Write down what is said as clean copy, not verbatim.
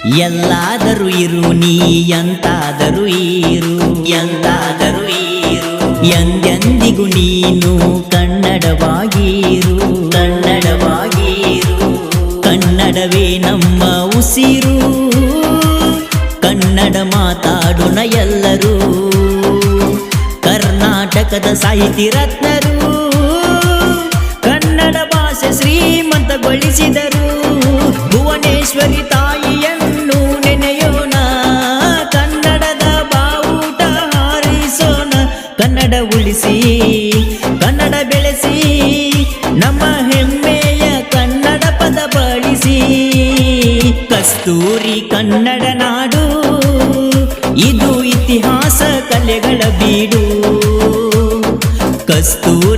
ಎಲ್ಲಾದರೂ ಇರು ನೀ ಎಂತಾದರೂ ಇರು, ಎಂತಾದರೂ ಇರು, ಎಂದೆಂದಿಗೂ ನೀನು ಕನ್ನಡವಾಗಿರು, ಕನ್ನಡವಾಗಿರು. ಕನ್ನಡವೇ ನಮ್ಮ ಉಸಿರು, ಕನ್ನಡ ಮಾತಾಡೋಣ ಎಲ್ಲರೂ. ಕರ್ನಾಟಕದ ಸಾಹಿತಿ ರತ್ನರು ಕನ್ನಡ ಭಾಷೆ ಶ್ರೀಮಂತಗೊಳಿಸಿದರು. ಭುವನೇಶ್ವರಿ ತಾಯಿಯನ್ನು ನೆನೆಯೋಣ, ಕನ್ನಡದ ಬಾವುಟ ಹಾರಿಸೋಣ. ಕನ್ನಡ ಉಳಿಸಿ ಕನ್ನಡ ಬೆಳೆಸಿ, ನಮ್ಮ ಹೆಮ್ಮೆಯ ಕನ್ನಡ ಪದ ಬಳಸಿ. ಕಸ್ತೂರಿ ಕನ್ನಡ ನಾಡು, ಇದು ಇತಿಹಾಸ ಕಲೆಗಳ ಬೀಡು. ಕಸ್ತೂರಿ